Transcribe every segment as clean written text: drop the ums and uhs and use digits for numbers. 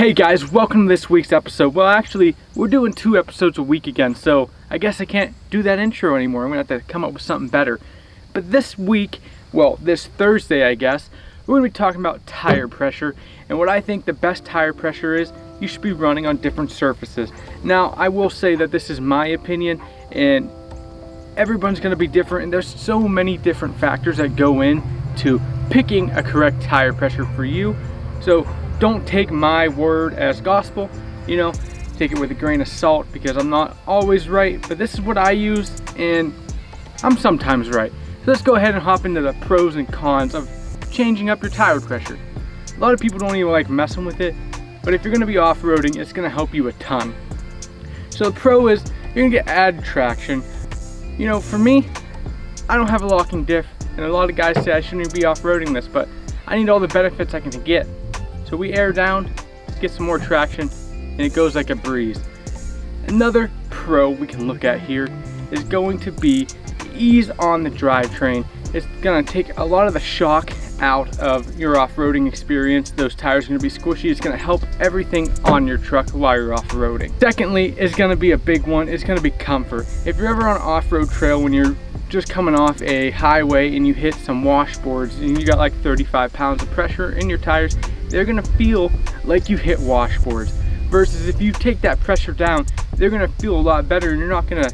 Hey guys, welcome to this week's episode. Well, actually, we're doing 2 episodes a week again, so I guess I can't do that intro anymore. I'm gonna have to come up with something better. But this week, well, this Thursday, I guess, we're gonna be talking about tire pressure and what I think the best tire pressure is. You should be running on different surfaces. Now, I will say that this is my opinion, and everyone's gonna be different, and there's so many different factors that go into picking a correct tire pressure for you. So don't take my word as gospel, you know, take it with a grain of salt because I'm not always right, but this is what I use and I'm sometimes right. So let's go ahead and hop into the pros and cons of changing up your tire pressure. A lot of people don't even like messing with it, but if you're gonna be off-roading, it's gonna help you a ton. So the pro is you're gonna get added traction. You know, for me, I don't have a locking diff, and a lot of guys say I shouldn't even be off-roading this, but I need all the benefits I can get. So we air down, get some more traction, and it goes like a breeze. Another pro we can look at here is going to be ease on the drivetrain. It's gonna take a lot of the shock out of your off-roading experience. Those tires are gonna be squishy. It's gonna help everything on your truck while you're off-roading. Secondly, is gonna be a big one, it's gonna be comfort. If you're ever on an off-road trail when you're just coming off a highway and you hit some washboards and you got like 35 pounds of pressure in your tires, they're gonna feel like you hit washboards. Versus if you take that pressure down, they're gonna feel a lot better and you're not gonna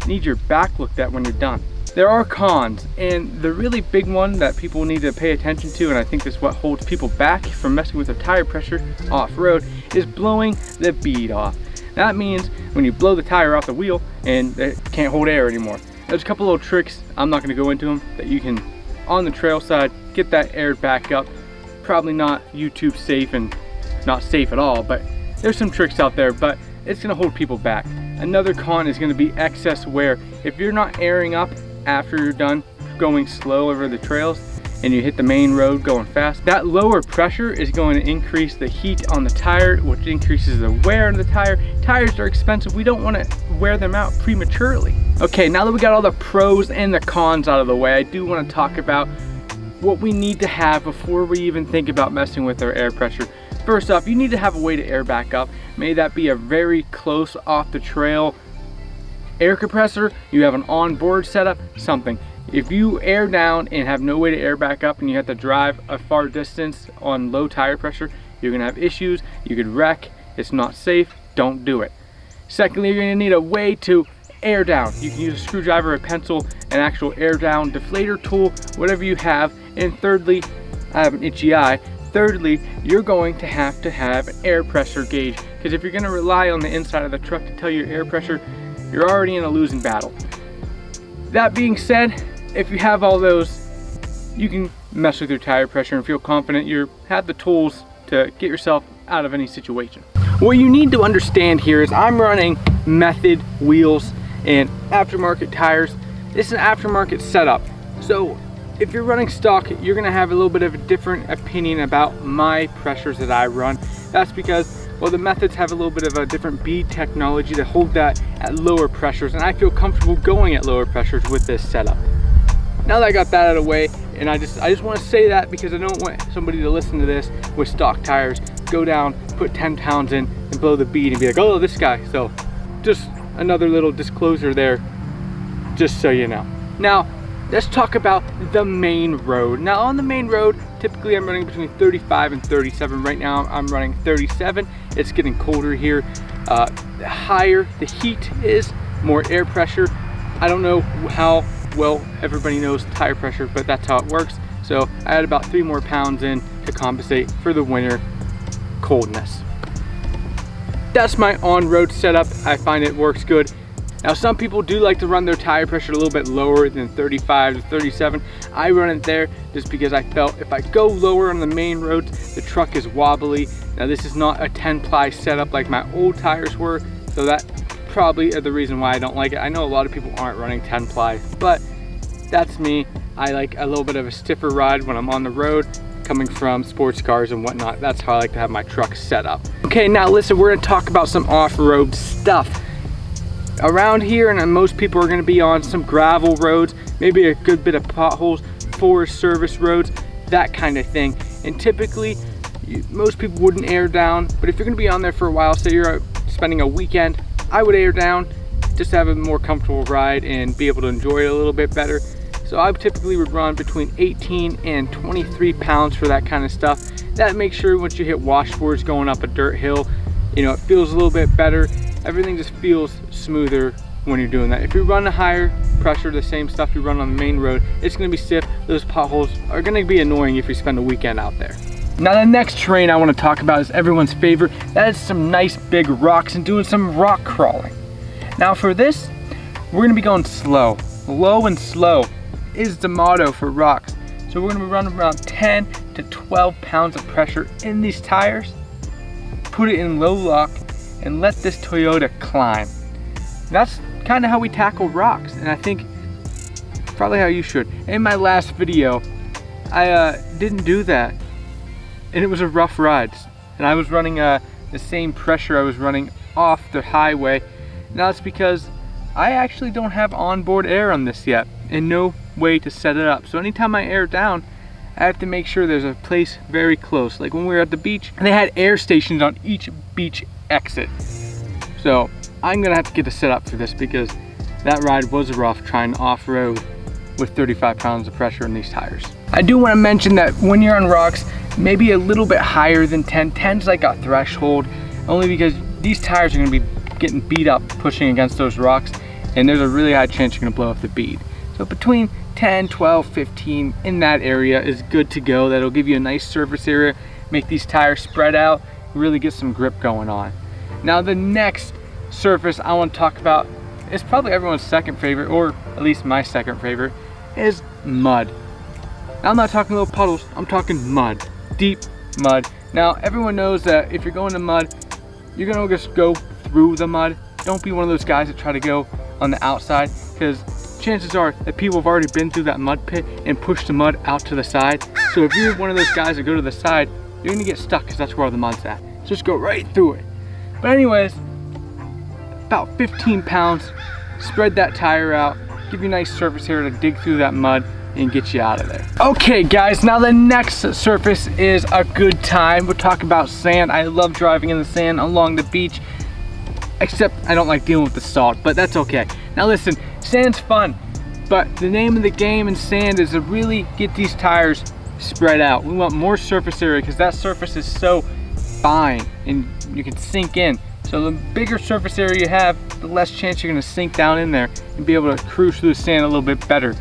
need your back looked at when you're done. There are cons, and the really big one that people need to pay attention to, and I think this is what holds people back from messing with their tire pressure off-road, is blowing the bead off. That means when you blow the tire off the wheel and it can't hold air anymore. There's a couple little tricks, I'm not gonna go into them, that you can, on the trail side, get that air back up. Probably not YouTube safe and not safe at all, but there's some tricks out there, but it's gonna hold people back. Another con is gonna be excess wear. If you're not airing up after you're done going slow over the trails and you hit the main road going fast, that lower pressure is going to increase the heat on the tire, which increases the wear on the tire. Tires are expensive, we don't wanna wear them out prematurely. Okay, now that we got all the pros and the cons out of the way, I do wanna talk about what we need to have before we even think about messing with our air pressure. First off, you need to have a way to air back up. May that be a very close off the trail air compressor, you have an onboard setup, something. If you air down and have no way to air back up and you have to drive a far distance on low tire pressure, you're gonna have issues, you could wreck, it's not safe, don't do it. Secondly, you're gonna need a way to air down. You can use a screwdriver, a pencil, an actual air down deflator tool, whatever you have. And thirdly, I have an itchy eye. Thirdly, you're going to have an air pressure gauge, because if you're gonna rely on the inside of the truck to tell your air pressure, you're already in a losing battle. That being said, if you have all those, you can mess with your tire pressure and feel confident you have the tools to get yourself out of any situation. What you need to understand here is I'm running Method wheels and aftermarket tires. This is an aftermarket setup. So if you're running stock, you're gonna have a little bit of a different opinion about my pressures that I run. That's because, well, the Methods have a little bit of a different bead technology to hold that at lower pressures, and I feel comfortable going at lower pressures with this setup. Now that I got that out of the way, and I just want to say that because I don't want somebody to listen to this with stock tires, go down, put 10 pounds in, and blow the bead and be like, oh, this guy. So just another little disclosure there, just so you know. Now, let's talk about the main road. Now on the main road, typically I'm running between 35 and 37. Right now I'm running 37. It's getting colder here. The higher the heat is, more air pressure. I don't know how well everybody knows tire pressure, but that's how it works. So I had about 3 more pounds in to compensate for the winter coldness. That's my on-road setup. I find it works good. Now some people do like to run their tire pressure a little bit lower than 35 to 37. I run it there just because I felt if I go lower on the main roads, the truck is wobbly. Now this is not a 10-ply setup like my old tires were, so that probably is the reason why I don't like it. I know a lot of people aren't running 10-ply, but that's me. I like a little bit of a stiffer ride when I'm on the road, coming from sports cars and whatnot. That's how I like to have my truck set up. Okay, now listen, we're gonna talk about some off-road stuff. Around here, and most people are gonna be on some gravel roads, maybe a good bit of potholes, forest service roads, that kind of thing. And typically, Most people wouldn't air down, but if you're gonna be on there for a while, say you're spending a weekend, I would air down just to have a more comfortable ride and be able to enjoy it a little bit better. So I typically would run between 18 and 23 pounds for that kind of stuff. That makes sure once you hit washboards going up a dirt hill, you know, it feels a little bit better. Everything just feels smoother when you're doing that. If you run a higher pressure, the same stuff you run on the main road, it's gonna be stiff. Those potholes are gonna be annoying if you spend a weekend out there. Now the next terrain I want to talk about is everyone's favorite. That is some nice big rocks and doing some rock crawling. Now for this, we're gonna be going slow. Low and slow is the motto for rocks. So we're gonna be running around 10 to 12 pounds of pressure in these tires, put it in low lock, and let this Toyota climb. That's kind of how we tackle rocks, and I think probably how you should. In my last video, I didn't do that, and it was a rough ride. And I was running the same pressure I was running off the highway. Now it's because I actually don't have onboard air on this yet, and no way to set it up. So anytime I air down, I have to make sure there's a place very close. Like when we were at the beach, and they had air stations on each beach exit. So I'm gonna have to get a setup for this because that ride was rough trying to off-road with 35 pounds of pressure in these tires. I do want to mention that when you're on rocks, maybe a little bit higher than 10. 10's like a threshold, only because these tires are gonna be getting beat up pushing against those rocks, and there's a really high chance you're gonna blow off the bead. So between 10, 12, 15 in that area is good to go. That'll give you a nice surface area, make these tires spread out, really get some grip going on. Now the next surface I want to talk about is probably everyone's second favorite, or at least my second favorite, is mud. Now, I'm not talking little puddles, I'm talking mud, deep mud. Now everyone knows that if you're going to mud, you're gonna just go through the mud. Don't be one of those guys that try to go on the outside, because chances are that people have already been through that mud pit and pushed the mud out to the side. So if you're one of those guys that go to the side, you're gonna get stuck because that's where all the mud's at. So just go right through it. But anyways, about 15 pounds, spread that tire out, give you a nice surface area to dig through that mud and get you out of there. Okay guys, now the next surface is a good time. We'll talk about sand. I love driving in the sand along the beach, except I don't like dealing with the salt, but that's okay. Now listen, sand's fun, but the name of the game in sand is to really get these tires spread out. We want more surface area because that surface is so fine and you can sink in. So the bigger surface area you have, the less chance you're gonna sink down in there and be able to cruise through the sand a little bit better.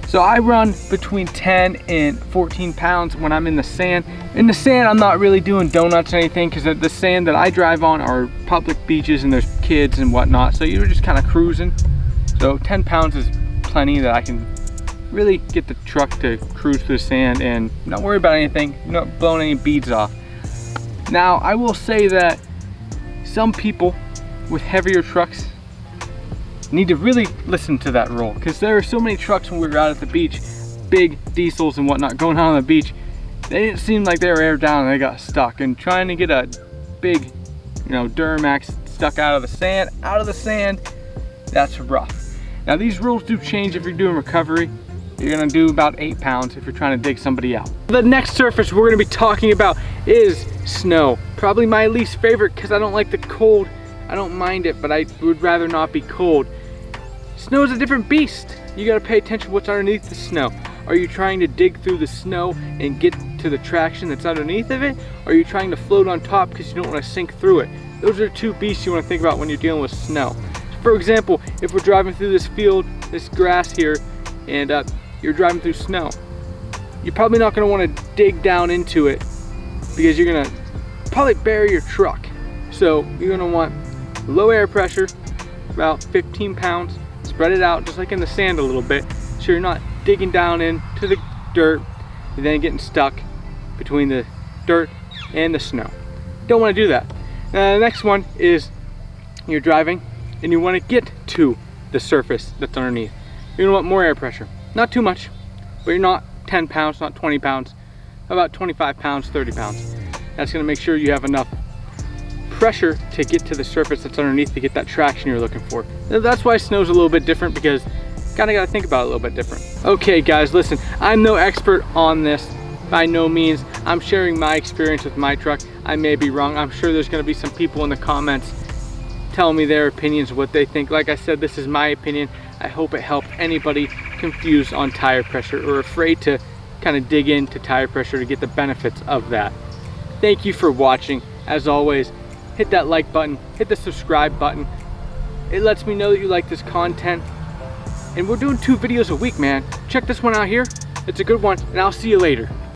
So I run between 10 and 14 pounds when I'm in the sand. In the sand, I'm not really doing donuts or anything because the sand that I drive on are public beaches and there's kids and whatnot. So you're just kind of cruising. So 10 pounds is plenty that I can really get the truck to cruise through the sand and not worry about anything, not blowing any beads off. Now, I will say that some people with heavier trucks need to really listen to that rule, because there are so many trucks when we were out at the beach, big diesels and whatnot going on the beach, they didn't seem like they were aired down and they got stuck. And trying to get a big, you know, Duramax stuck out of the sand, that's rough. Now these rules do change if you're doing recovery. You're gonna do about 8 pounds if you're trying to dig somebody out. The next surface we're gonna be talking about is snow. Probably my least favorite because I don't like the cold. I don't mind it, but I would rather not be cold. Snow is a different beast. You gotta pay attention to what's underneath the snow. Are you trying to dig through the snow and get to the traction that's underneath of it? Or are you trying to float on top because you don't wanna sink through it? Those are two beasts you wanna think about when you're dealing with snow. For example, if we're driving through this field, this grass here, and you're driving through snow, you're probably not gonna wanna dig down into it because you're gonna probably bury your truck. So you're gonna want low air pressure, about 15 pounds, spread it out just like in the sand a little bit, so you're not digging down into the dirt and then getting stuck between the dirt and the snow. Don't wanna do that. The next one is you're driving and you wanna get to the surface that's underneath. You're gonna want more air pressure. Not too much, but you're not 10 pounds, not 20 pounds, about 25 pounds, 30 pounds. That's gonna make sure you have enough pressure to get to the surface that's underneath to get that traction you're looking for. That's why snow's a little bit different, because kinda gotta think about it a little bit different. Okay guys, listen, I'm no expert on this. By no means. I'm sharing my experience with my truck. I may be wrong. I'm sure there's going to be some people in the comments telling me their opinions, what they think. Like I said, this is my opinion. I hope it helped anybody confused on tire pressure or afraid to kind of dig into tire pressure to get the benefits of that. Thank you for watching. As always, hit that like button, hit the subscribe button. It lets me know that you like this content. And we're doing 2 videos a week, man. Check this one out here. It's a good one, and I'll see you later.